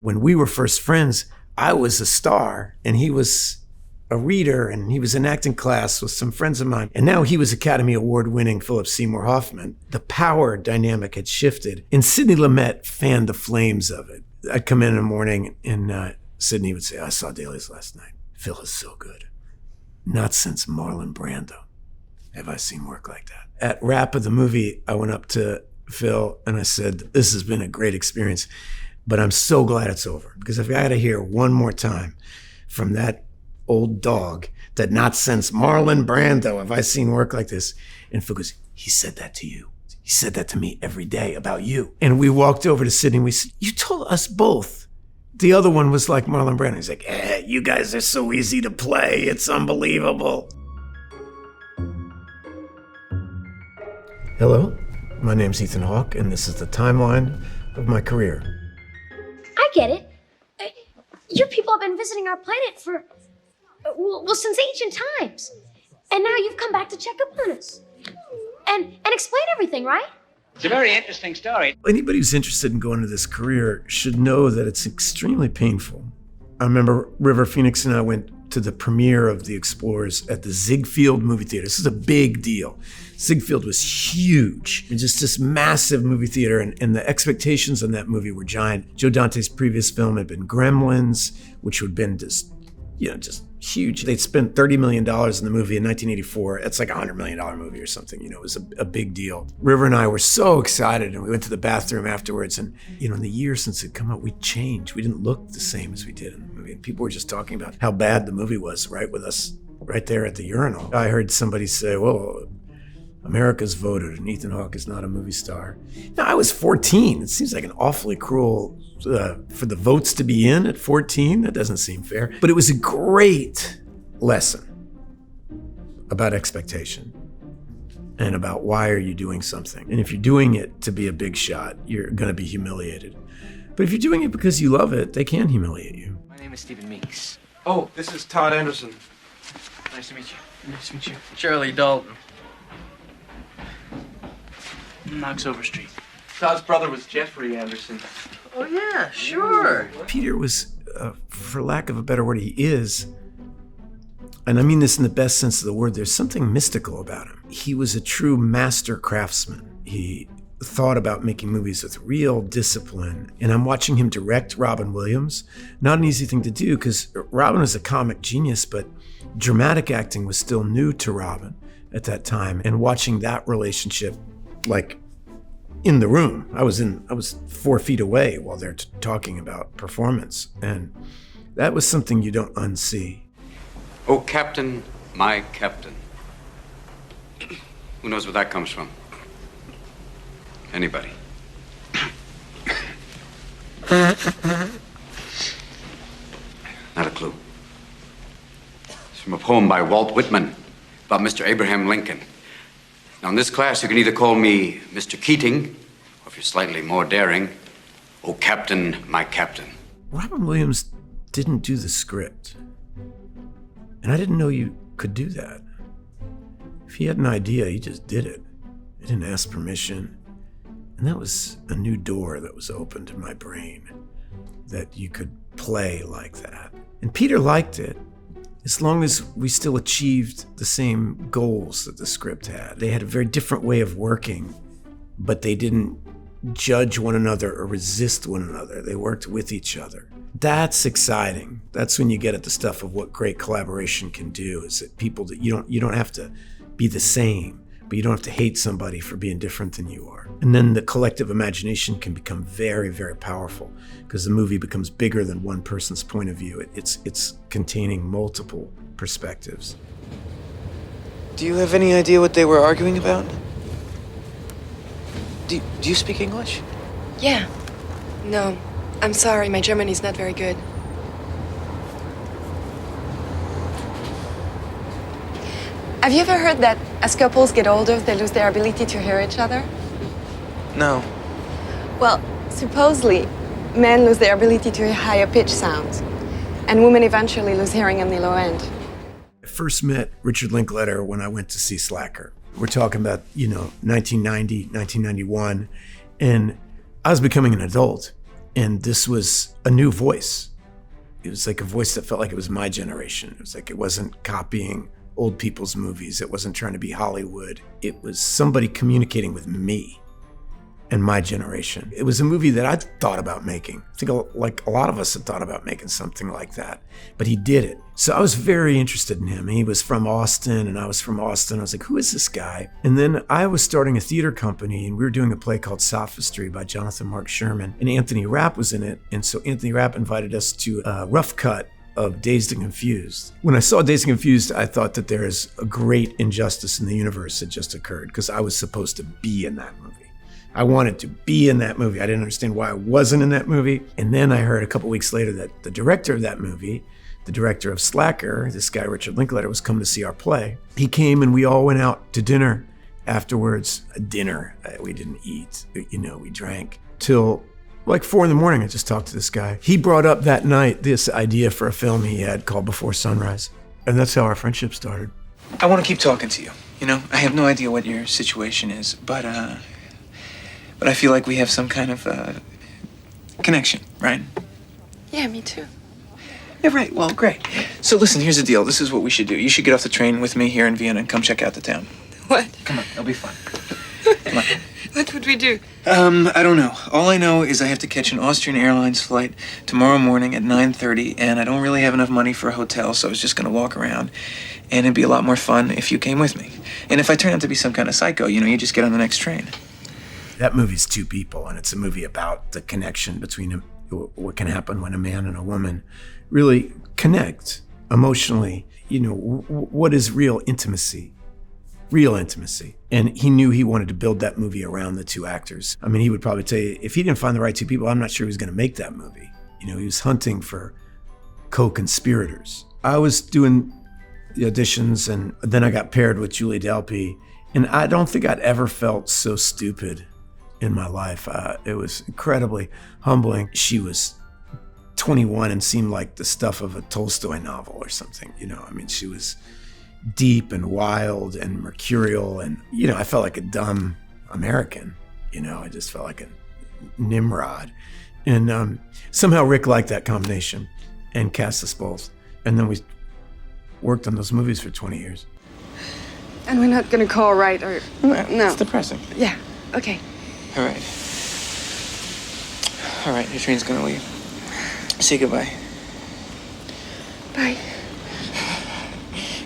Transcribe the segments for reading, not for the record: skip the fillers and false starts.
When we were first friends, I was a star and he was a reader, and he was in acting class with some friends of mine. And now he was Academy Award-winning Philip Seymour Hoffman. The power dynamic had shifted, and Sidney Lumet fanned the flames of it. I'd come in the morning and Sidney would say, I saw Dailies last night. Phil is so good. Not since Marlon Brando have I seen work like that. At wrap of the movie, I went up to Phil and I said, this has been a great experience, but I'm so glad it's over. Because if I had to hear one more time from that old dog that not since Marlon Brando have I seen work like this. And Phil goes, he said that to you. He said that to me every day about you. And we walked over to Sidney and we said, you told us both. The other one was like Marlon Brando. He's like, you guys are so easy to play. It's unbelievable. Hello, my name's Ethan Hawke, and this is the timeline of my career. I get it. Your people have been visiting our planet for, since ancient times. And now you've come back to check up on us. And explain everything, right? It's a very interesting story. Anybody who's interested in going into this career should know that it's extremely painful. I remember River Phoenix and I went to the premiere of The Explorers at the Ziegfeld movie theater. This is a big deal. Ziegfeld was huge. Just this massive movie theater, and the expectations on that movie were giant. Joe Dante's previous film had been Gremlins, which had been just huge. They'd spent $30 million in the movie in 1984. It's like a $100 million movie or something. It was a big deal. River and I were so excited, and we went to the bathroom afterwards. And, in the years since it come out, we changed. We didn't look the same as we did in the movie. And people were just talking about how bad the movie was, right, with us right there at the urinal. I heard somebody say, well, America's voted, and Ethan Hawke is not a movie star. Now, I was 14. It seems like an awfully cruel for the votes to be in at 14. That doesn't seem fair. But it was a great lesson about expectation and about why are you doing something. And if you're doing it to be a big shot, you're going to be humiliated. But if you're doing it because you love it, they can humiliate you. My name is Stephen Meeks. Oh, this is Todd Anderson. Nice to meet you. Nice to meet you. Shirley Dalton. Knox Overstreet. Todd's brother was Jeffrey Anderson. Oh, yeah, sure. Peter was, for lack of a better word, he is, and I mean this in the best sense of the word, there's something mystical about him. He was a true master craftsman. He thought about making movies with real discipline. And I'm watching him direct Robin Williams. Not an easy thing to do because Robin was a comic genius, but dramatic acting was still new to Robin at that time. And watching that relationship, like in the room, I was 4 feet away while they're talking about performance. And that was something you don't unsee. Oh, Captain, my Captain. Who knows where that comes from? Anybody? Not a clue. It's from a poem by Walt Whitman about Mr. Abraham Lincoln. Now, in this class, you can either call me Mr. Keating, or if you're slightly more daring, oh, Captain, my Captain. Robin Williams didn't do the script. And I didn't know you could do that. If he had an idea, he just did it. He didn't ask permission. And that was a new door that was opened in my brain, that you could play like that. And Peter liked it, as long as we still achieved the same goals that the script had. They had a very different way of working, but they didn't judge one another or resist one another. They worked with each other. That's exciting. That's when you get at the stuff of what great collaboration can do, is that people that you don't have to be the same, but you don't have to hate somebody for being different than you are. And then the collective imagination can become very, very powerful because the movie becomes bigger than one person's point of view. It's containing multiple perspectives. Do you have any idea what they were arguing about? Do you speak English? Yeah. No, I'm sorry, my German is not very good. Have you ever heard that as couples get older, they lose their ability to hear each other? No. Well, supposedly, men lose their ability to hear higher pitch sounds, and women eventually lose hearing on the low end. I first met Richard Linklater when I went to see Slacker. We're talking about, 1990, 1991, and I was becoming an adult. And this was a new voice. It was like a voice that felt like it was my generation. It was like it wasn't copying old people's movies. It wasn't trying to be Hollywood. It was somebody communicating with me and my generation. It was a movie that I'd thought about making. I think like a lot of us had thought about making something like that, but he did it. So I was very interested in him. He was from Austin and I was from Austin. I was like, who is this guy? And then I was starting a theater company and we were doing a play called Sophistry by Jonathan Mark Sherman, and Anthony Rapp was in it. And so Anthony Rapp invited us to a rough cut of Dazed and Confused. When I saw Dazed and Confused, I thought that there is a great injustice in the universe that just occurred because I was supposed to be in that movie. I wanted to be in that movie. I didn't understand why I wasn't in that movie. And then I heard a couple weeks later that the director of that movie, the director of Slacker, this guy Richard Linklater, was coming to see our play. He came and we all went out to dinner afterwards. Dinner, we didn't eat, we drank till like 4 a.m. I just talked to this guy. He brought up that night this idea for a film he had called Before Sunrise. And that's how our friendship started. I want to keep talking to you. I have no idea what your situation is, but I feel like we have some kind of connection, right? Yeah, me too. Yeah, right. Well, great. So listen, here's the deal. This is what we should do. You should get off the train with me here in Vienna and come check out the town. What? Come on, it'll be fun. Come on. What would we do? I don't know. All I know is I have to catch an Austrian Airlines flight tomorrow morning at 9:30, and I don't really have enough money for a hotel, so I was just gonna walk around. And it'd be a lot more fun if you came with me. And if I turn out to be some kind of psycho, you just get on the next train. That movie's two people, and it's a movie about the connection between what can happen when a man and a woman really connect emotionally. What is real intimacy? Real intimacy. And he knew he wanted to build that movie around the two actors. I mean, he would probably tell you, if he didn't find the right two people, I'm not sure he was going to make that movie. He was hunting for co-conspirators. I was doing the auditions, and then I got paired with Julie Delpy, and I don't think I'd ever felt so stupid in my life. It was incredibly humbling. She was 21 and seemed like the stuff of a Tolstoy novel or something. She was deep and wild and mercurial, and I felt like a dumb American. I just felt like a Nimrod. And somehow Rick liked that combination and cast us both. And then we worked on those movies for 20 years. And we're not gonna call, right? Or no? It's depressing. Yeah. Okay. All right. All right, your train's gonna leave. Say goodbye. Bye.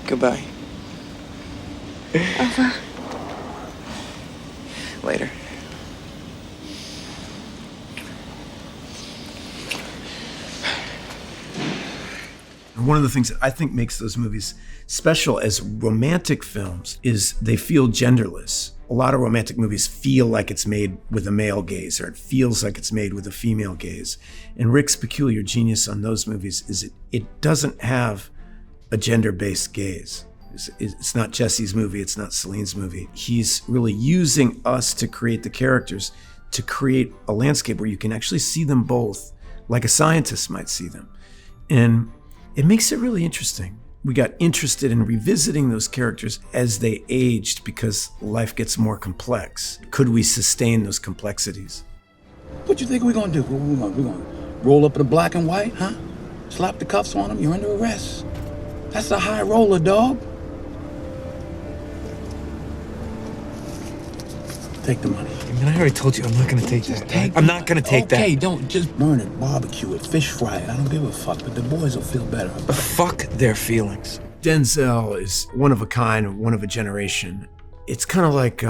Goodbye. Au revoir. Later. And one of the things that I think makes those movies special as romantic films is they feel genderless. A lot of romantic movies feel like it's made with a male gaze, or it feels like it's made with a female gaze. And Rick's peculiar genius on those movies is it doesn't have a gender-based gaze. It's not Jesse's movie, it's not Celine's movie. He's really using us to create the characters, to create a landscape where you can actually see them both like a scientist might see them. And it makes it really interesting. We got interested in revisiting those characters as they aged because life gets more complex. Could we sustain those complexities? What you think we're gonna do? We're gonna roll up in the black and white, huh? Slap the cuffs on him, you're under arrest. That's a high roller, dog. Take the money. Man, I already told you I'm not gonna take that. I'm not gonna take that. Okay, don't just burn it, barbecue it, fish fry it. I don't give a fuck, but the boys will feel better. Fuck their feelings. Denzel is one of a kind, one of a generation. It's kind of like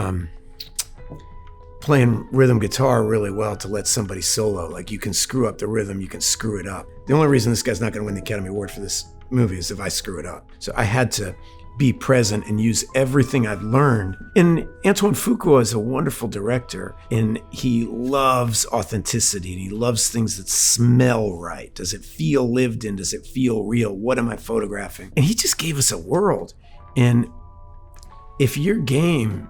playing rhythm guitar really well to let somebody solo. Like, you can screw up the rhythm, you can screw it up. The only reason this guy's not gonna win the Academy Award for this movie is if I screw it up. So I had to be present and use everything I've learned. And Antoine Fuqua is a wonderful director, and he loves authenticity, and he loves things that smell right. Does it feel lived in? Does it feel real? What am I photographing? And he just gave us a world. And if your game,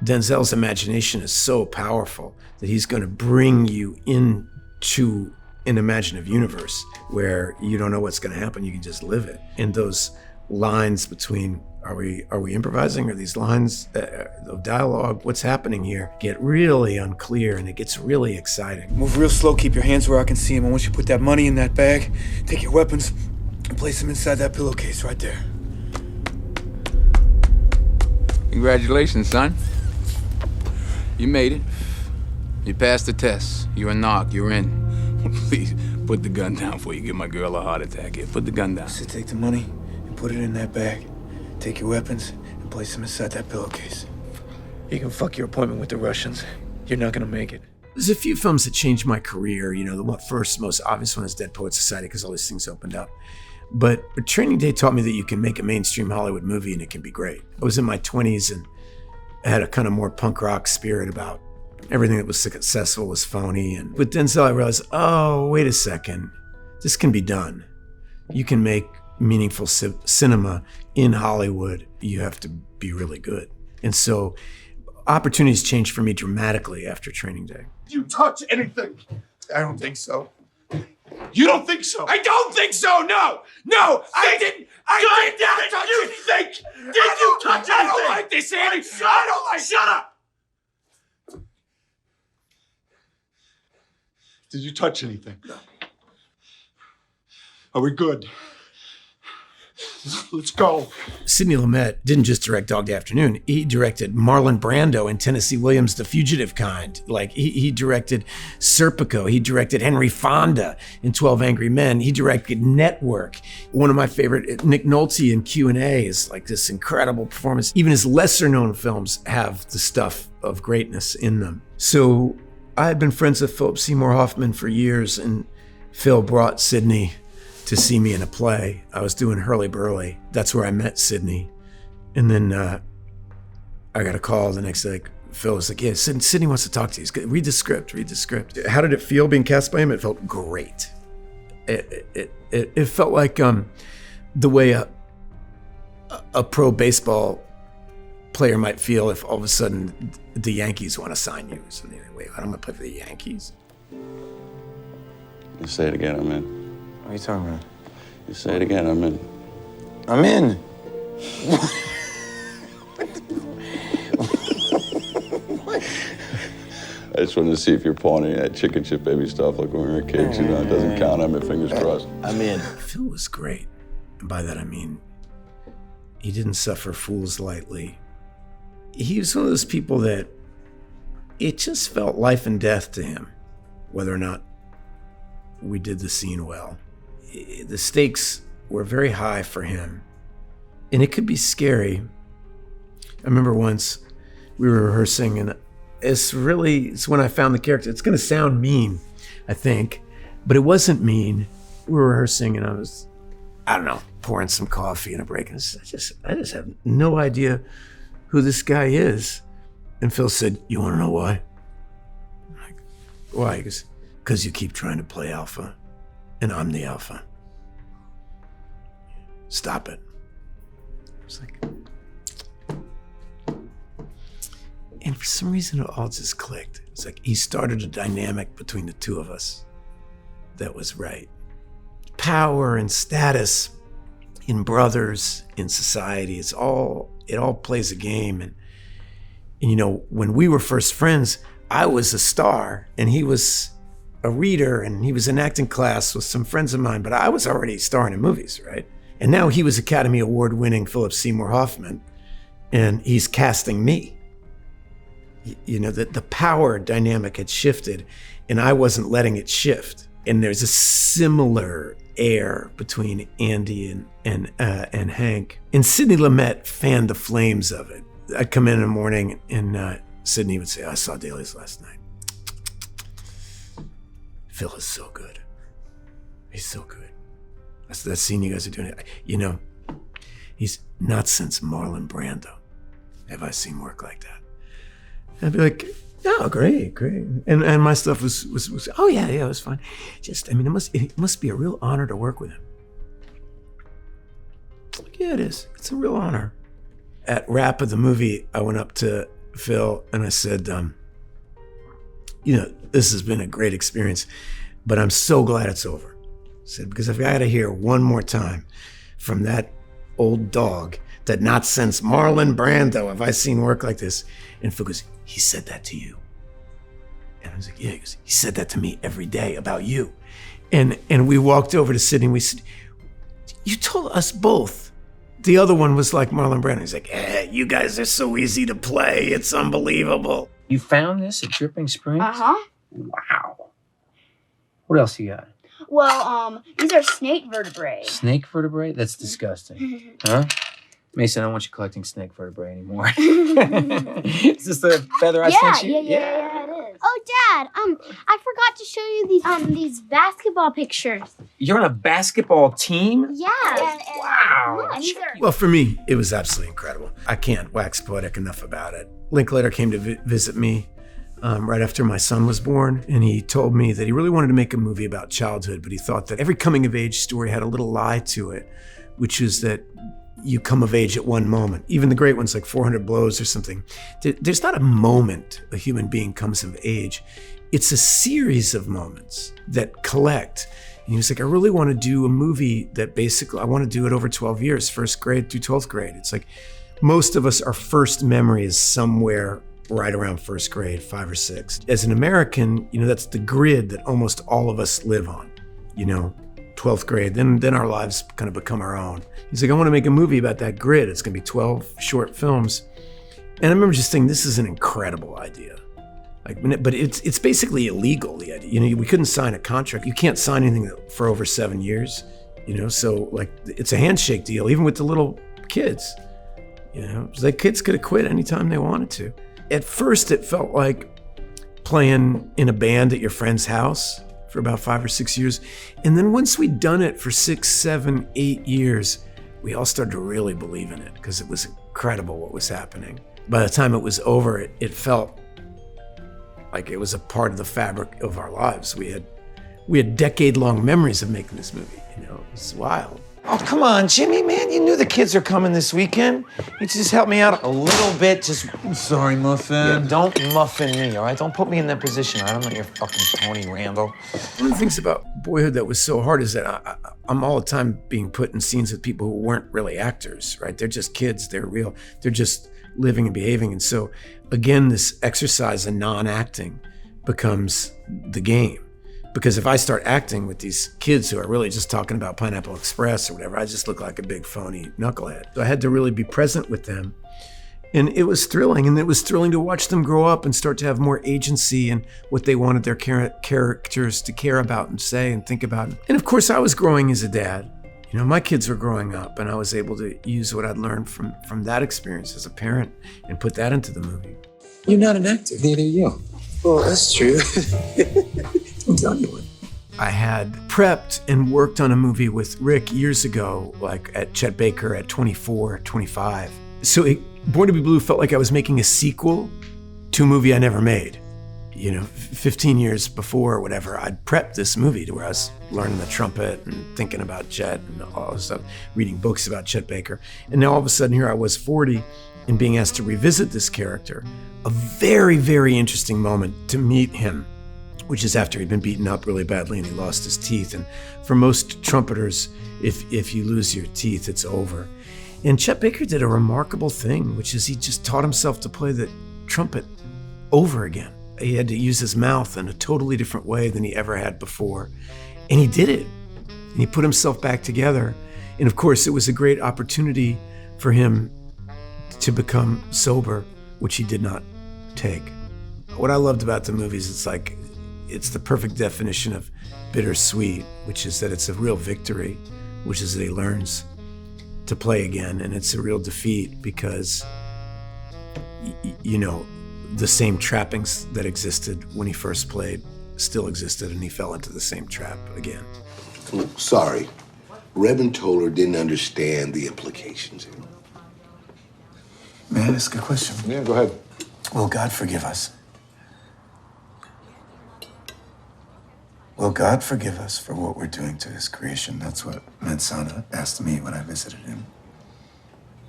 Denzel's imagination is so powerful that he's going to bring you into an imaginative universe where you don't know what's going to happen. You can just live it. And those lines between Are we improvising? Are these lines of dialogue? What's happening here? Get really unclear, and it gets really exciting. Move real slow, keep your hands where I can see them. And once you put that money in that bag, take your weapons and place them inside that pillowcase right there. Congratulations, son. You made it. You passed the test. You're a knock. You're in. Please, put the gun down before you give my girl a heart attack. Here, put the gun down. So take the money and put it in that bag. Take your weapons and place them inside that pillowcase. You can fuck your appointment with the Russians. You're not gonna make it. There's a few films that changed my career. You know, the first, most obvious one is Dead Poets Society, because all these things opened up. But Training Day taught me that you can make a mainstream Hollywood movie and it can be great. I was in my 20s and I had a kind of more punk rock spirit about everything that was successful was phony. And with Denzel, I realized, oh, wait a second. This can be done. You can make meaningful cinema in Hollywood. You have to be really good. And so opportunities changed for me dramatically after Training Day. Did you touch anything? I don't think so. You don't think so? I don't think so, no! No! I didn't touch anything! Did you touch anything? I don't like this, Andy! I don't like... Shut up! Did you touch anything? No. Are we good? Let's go. Sidney Lumet didn't just direct Dog Day Afternoon. He directed Marlon Brando in Tennessee Williams' The Fugitive Kind. Like, he directed Serpico. He directed Henry Fonda in 12 Angry Men. He directed Network. One of my favorite, Nick Nolte in Q&A, is like this incredible performance. Even his lesser-known films have the stuff of greatness in them. So I had been friends with Philip Seymour Hoffman for years, and Phil brought Sidney to see me in a play. I was doing Hurly Burly. That's where I met Sidney. And then I got a call the next day. Like, Phil was like, yeah, Sidney wants to talk to you. Read the script. How did it feel being cast by him? It felt great. It felt like the way a pro baseball player might feel if all of a sudden the Yankees want to sign you. So, wait, I don't want to play for the Yankees. You say it again, I'm in. What are you talking about? You say it again, I'm in. I'm in. I just wanted to see if you're pawning that chicken chip baby stuff like when we were kids. You know, it doesn't count. I'm in, fingers crossed. I'm in. Phil was great. And by that I mean, he didn't suffer fools lightly. He was one of those people that it just felt life and death to him, whether or not we did the scene well. The stakes were very high for him, and it could be scary. I remember once we were rehearsing, and it's when I found the character. It's gonna sound mean, I think, but it wasn't mean. We were rehearsing, and I don't know, pouring some coffee in a break, and I just have no idea who this guy is. And Phil said, "You wanna know why?" I'm like, "Why?" He goes, "'Cause you keep trying to play alpha, and I'm the alpha. Stop it." It's like, and for some reason it all just clicked. It's like he started a dynamic between the two of us that was right. Power and status in brothers, in society, it all plays a game. And you know, when we were first friends, I was a star and he was a reader, and he was in acting class with some friends of mine, but I was already starring in movies, right? And now he was Academy Award winning Philip Seymour Hoffman, and he's casting me. You know, the power dynamic had shifted, and I wasn't letting it shift. And there's a similar air between Andy and Hank. And Sidney Lumet fanned the flames of it. I'd come in the morning, and Sidney would say, "I saw Dailies last night. Phil is so good. He's so good. That's that scene you guys are doing. You know, he's not since Marlon Brando have I seen work like that." And I'd be like, "Oh, great. And my stuff was oh yeah, it was fine. Just, I mean, it must be a real honor to work with him." Like, yeah, it is. It's a real honor. At wrap of the movie, I went up to Phil and I said, "You know, this has been a great experience, but I'm so glad it's over." I said, "Because if I had to hear one more time from that old dog that not since Marlon Brando have I seen work like this. And Phil goes, he said that to you. And I was like, yeah, he goes, he said that to me every day about you. And we walked over to Sydney and we said, you told us both. The other one was like Marlon Brando. He's like, you guys are so easy to play. It's unbelievable. You found this at Dripping Springs? Uh-huh. Wow. What else you got? Well, these are snake vertebrae. Snake vertebrae? That's disgusting. Huh? Mason, I don't want you collecting snake vertebrae anymore. Is this the feather I sent you? Yeah, it is. Oh, Dad, I forgot to show you these basketball pictures. You're on a basketball team? Yeah. Wow. Well, for me, it was absolutely incredible. I can't wax poetic enough about it. Linklater came to visit me right after my son was born, and he told me that he really wanted to make a movie about childhood, but he thought that every coming-of-age story had a little lie to it, which is that you come of age at one moment. Even the great ones like 400 Blows or something. There's not a moment a human being comes of age. It's a series of moments that collect. And he was like, I really want to do a movie that basically, I want to do it over 12 years, first grade through 12th grade. It's like most of us, our first memory is somewhere right around first grade, 5 or 6. As an American, that's the grid that almost all of us live on, 12th grade, then our lives kind of become our own. He's like, I want to make a movie about that grid. It's going to be 12 short films. And I remember just thinking, this is an incredible idea. But it's basically illegal, the idea. We couldn't sign a contract. You can't sign anything for over 7 years, so it's a handshake deal, even with the little kids. The kids could have quit anytime they wanted to. At first, it felt like playing in a band at your friend's house for about 5 or 6 years. And then once we'd done it for 6, 7, 8 years, we all started to really believe in it because it was incredible what was happening. By the time it was over, it felt like it was a part of the fabric of our lives. We had decade-long memories of making this movie. It was wild. Oh, come on, Jimmy, man. You knew the kids are coming this weekend. You just help me out a little bit. I'm sorry, Muffin. Yeah, don't muffin me, all right? Don't put me in that position, all right? I'm not your fucking Tony Randall. One of the things about Boyhood that was so hard is that I'm all the time being put in scenes with people who weren't really actors, right? They're just kids. They're real. They're just living and behaving. And so, again, this exercise in non-acting becomes the game. Because if I start acting with these kids who are really just talking about Pineapple Express or whatever, I just look like a big phony knucklehead. So I had to really be present with them. And it was thrilling. And it was thrilling to watch them grow up and start to have more agency in what they wanted their characters to care about and say and think about. And of course, I was growing as a dad. My kids were growing up, and I was able to use what I'd learned from that experience as a parent and put that into the movie. You're not an actor. Neither are you. Well, that's true. Don't tell anyone. I had prepped and worked on a movie with Rick years ago, like at Chet Baker at 24, 25. So Born to be Blue felt like I was making a sequel to a movie I never made. 15 years before or whatever, I'd prepped this movie to where I was learning the trumpet and thinking about Chet and all this stuff, reading books about Chet Baker. And now all of a sudden here I was 40 and being asked to revisit this character. A very, very interesting moment to meet him, which is after he'd been beaten up really badly and he lost his teeth. And for most trumpeters, if you lose your teeth, it's over. And Chet Baker did a remarkable thing, which is he just taught himself to play the trumpet over again. He had to use his mouth in a totally different way than he ever had before. And he did it. And he put himself back together. And of course, it was a great opportunity for him to become sober, which he did not take. What I loved about the movies, it's the perfect definition of bittersweet, which is that it's a real victory, which is that he learns to play again. And it's a real defeat because, the same trappings that existed when he first played still existed, and he fell into the same trap again. Look, sorry. Reverend Toller didn't understand the implications. May I ask a question? Yeah, go ahead. Will God forgive us? Will God forgive us for what we're doing to his creation? That's what Medsana asked me when I visited him.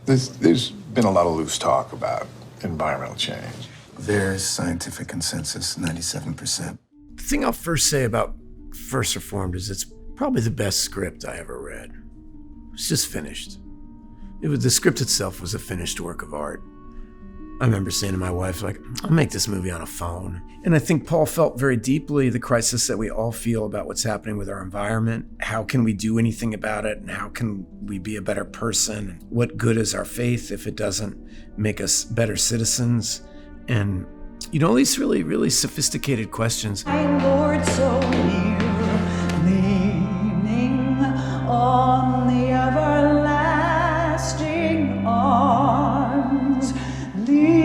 There's been a lot of loose talk about environmental change. There's scientific consensus, 97%. The thing I'll first say about First Reformed is it's probably the best script I ever read. It's just finished. The script itself was a finished work of art. I remember saying to my wife, like, I'll make this movie on a phone. And I think Paul felt very deeply the crisis that we all feel about what's happening with our environment. How can we do anything about it? And how can we be a better person? What good is our faith if it doesn't make us better citizens? And, all these really, really sophisticated questions. Lord, so near, leaning on the everlasting arms, leaning.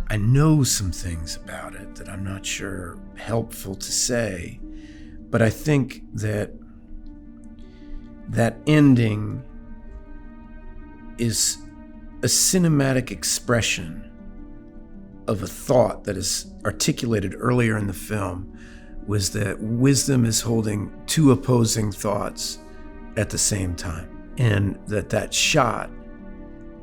I know some things about it that I'm not sure helpful to say, but I think that ending is a cinematic expression of a thought that is articulated earlier in the film, was that wisdom is holding two opposing thoughts at the same time, and that shot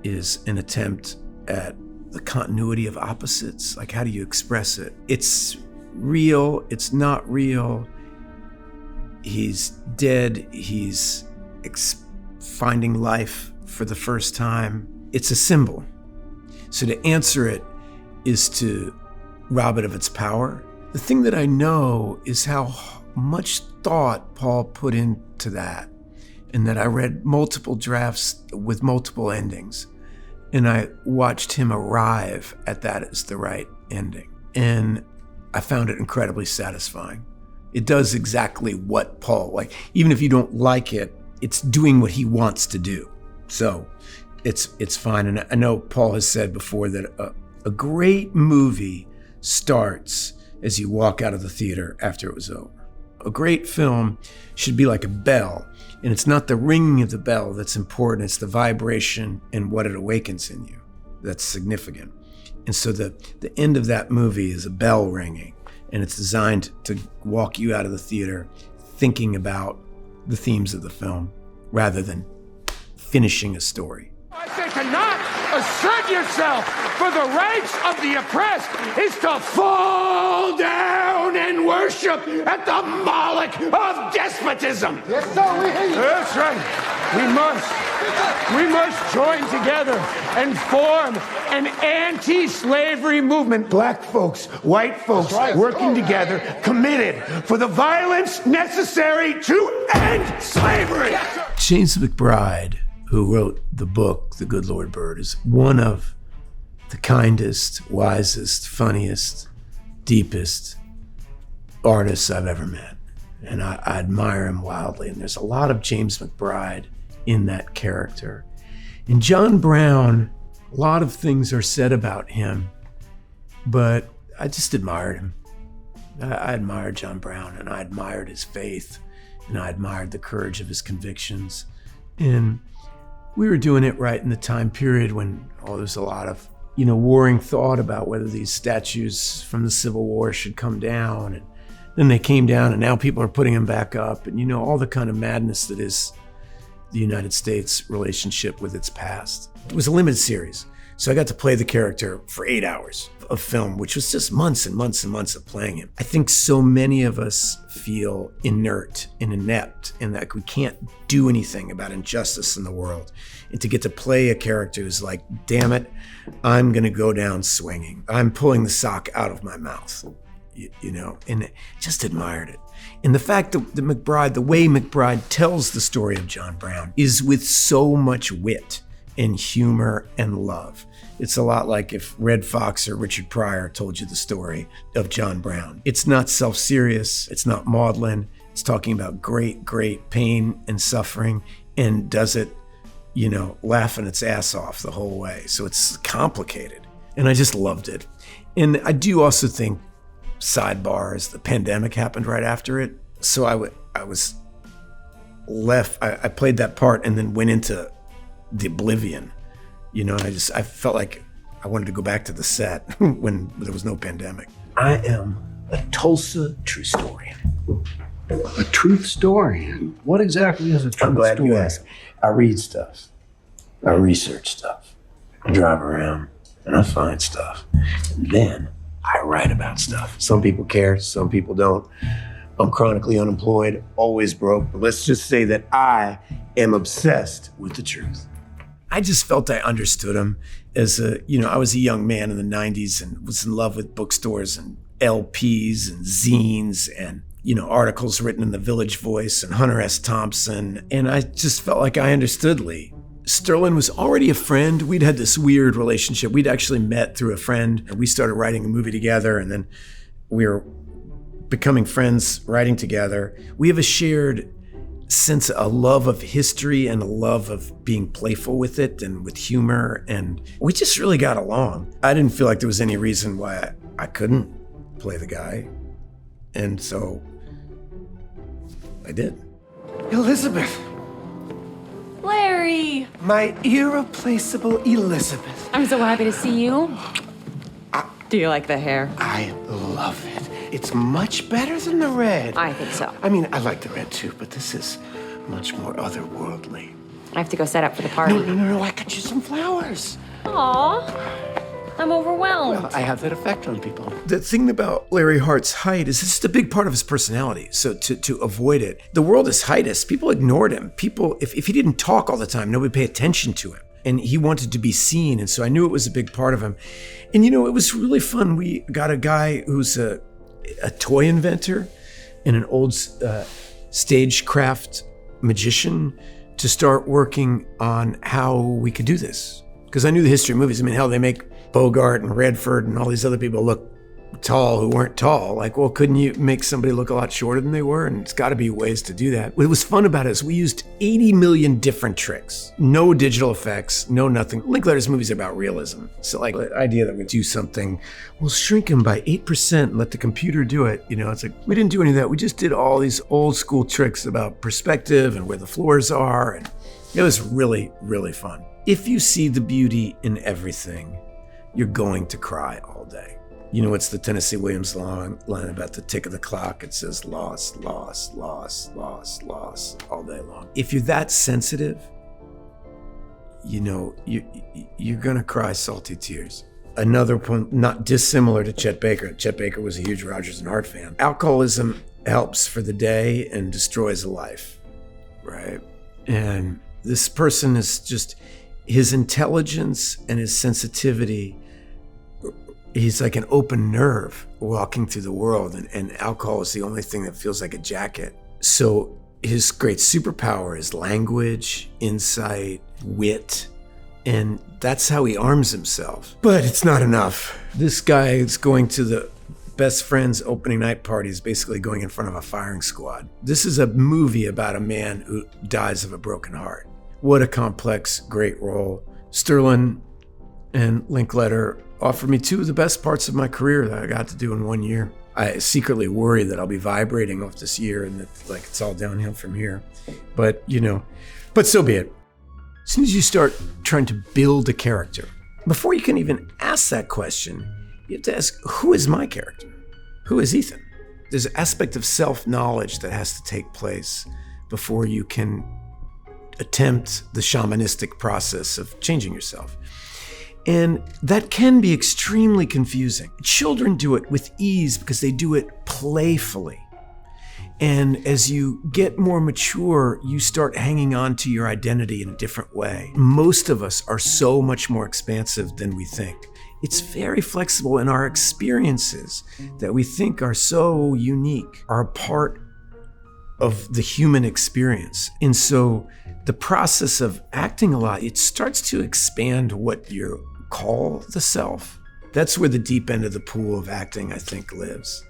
is an attempt at the continuity of opposites. Like, how do you express it? It's real, it's not real. He's dead, he's finding life for the first time. It's a symbol. So to answer it is to rob it of its power. The thing that I know is how much thought Paul put into that, and that I read multiple drafts with multiple endings, and I watched him arrive at that as the right ending. And I found it incredibly satisfying. It does exactly what Paul, even if you don't like it, it's doing what he wants to do. So it's fine. And I know Paul has said before that a great movie starts as you walk out of the theater after it was over. A great film should be like a bell, and it's not the ringing of the bell that's important, it's the vibration and what it awakens in you that's significant. And so the end of that movie is a bell ringing, and it's designed to walk you out of the theater thinking about the themes of the film rather than finishing a story. I say to not assert yourself for the rights of the oppressed is to fall down and worship at the Moloch of despotism. Yes, sir, we hear you. That's right. We must join together and form an anti-slavery movement. Black folks, white folks, working together, committed for the violence necessary to end slavery. James McBride, who wrote the book, The Good Lord Bird, is one of the kindest, wisest, funniest, deepest artists I've ever met. And I admire him wildly. And there's a lot of James McBride in that character. And John Brown, a lot of things are said about him, but I just admired him. I admired John Brown, and I admired his faith, and I admired the courage of his convictions. And we were doing it right in the time period when there's a lot of, warring thought about whether these statues from the Civil War should come down. And then they came down, and now people are putting them back up. And all the kind of madness that is the United States relationship with its past. It was a limited series, so I got to play the character for 8 hours of film, which was just months and months and months of playing him. I think so many of us feel inert and inept, and that we can't do anything about injustice in the world. And to get to play a character who's like, damn it, I'm gonna go down swinging. I'm pulling the sock out of my mouth, and just admired it. And the fact that the way McBride tells the story of John Brown is with so much wit and humor and love. It's a lot like if Red Fox or Richard Pryor told you the story of John Brown. It's not self-serious, it's not maudlin, it's talking about great, great pain and suffering, and does it, laughing its ass off the whole way. So it's complicated, and I just loved it. And I do also think, sidebars, the pandemic happened right after it. So I was left, I played that part and then went into the oblivion, and I felt like I wanted to go back to the set when there was no pandemic. I am a Tulsa true story. A truth story? What exactly is a truth story? I'm glad you asked. I read stuff. I research stuff. I drive around and I find stuff. And then I write about stuff. Some people care, some people don't. I'm chronically unemployed, always broke, but let's just say that I am obsessed with the truth. I just felt I understood him as I was a young man in the 90s and was in love with bookstores and LPs and zines and, articles written in the Village Voice and Hunter S. Thompson. And I just felt like I understood Lee. Sterling was already a friend. We'd had this weird relationship. We'd actually met through a friend and we started writing a movie together, and then we were becoming friends writing together. We have a shared sense, a love of history and a love of being playful with it and with humor, and we just really got along. I didn't feel like there was any reason why I couldn't play the guy, and so I did. Elizabeth. Larry! My irreplaceable Elizabeth. I'm so happy to see you. Do you like the hair? I love it. It's much better than the red. I think so. I mean, I like the red too, but this is much more otherworldly. I have to go set up for the party. No, I got you some flowers. Aw, I'm overwhelmed. Well, I have that effect on people. The thing about Larry Hart's height is it's just a big part of his personality. So to avoid it, the world is heightist. People ignored him. People, if he didn't talk all the time, nobody paid attention to him. And he wanted to be seen, and so I knew it was a big part of him. And it was really fun. We got a guy who's a toy inventor and an old stagecraft magician to start working on how we could do this. Because I knew the history of movies. I mean, hell, they make Bogart and Redford and all these other people look tall who weren't tall. Like, well, couldn't you make somebody look a lot shorter than they were? And it's got to be ways to do that. What was fun about it is we used 80 million different tricks. No digital effects, no nothing. Linklater's movies are about realism. So like the idea that we do something, we'll shrink him by 8% and let the computer do it. It's like, we didn't do any of that. We just did all these old school tricks about perspective and where the floors are. And it was really, really fun. If you see the beauty in everything, you're going to cry all day. It's the Tennessee Williams line about the tick of the clock. It says loss, loss, loss, loss, loss all day long. If you're that sensitive, you're gonna cry salty tears. Another point, not dissimilar to Chet Baker. Chet Baker was a huge Rodgers and Hart fan. Alcoholism helps for the day and destroys a life, right? And this person is just, his intelligence and his sensitivity, he's like an open nerve walking through the world, and alcohol is the only thing that feels like a jacket. So his great superpower is language, insight, wit, and that's how he arms himself. But it's not enough. This guy is going to the best friend's opening night party, is basically going in front of a firing squad. This is a movie about a man who dies of a broken heart. What a complex, great role. Sterling and Linklater offered me two of the best parts of my career that I got to do in 1 year. I secretly worry that I'll be vibrating off this year and that it's all downhill from here. But so be it. As soon as you start trying to build a character, before you can even ask that question, you have to ask, who is my character? Who is Ethan? There's an aspect of self-knowledge that has to take place before you can attempt the shamanistic process of changing yourself. And that can be extremely confusing. Children do it with ease because they do it playfully. And as you get more mature, you start hanging on to your identity in a different way. Most of us are so much more expansive than we think. It's very flexible, and our experiences that we think are so unique are a part of the human experience. And so the process of acting a lot, it starts to expand what you call the self. That's where the deep end of the pool of acting, I think, lives.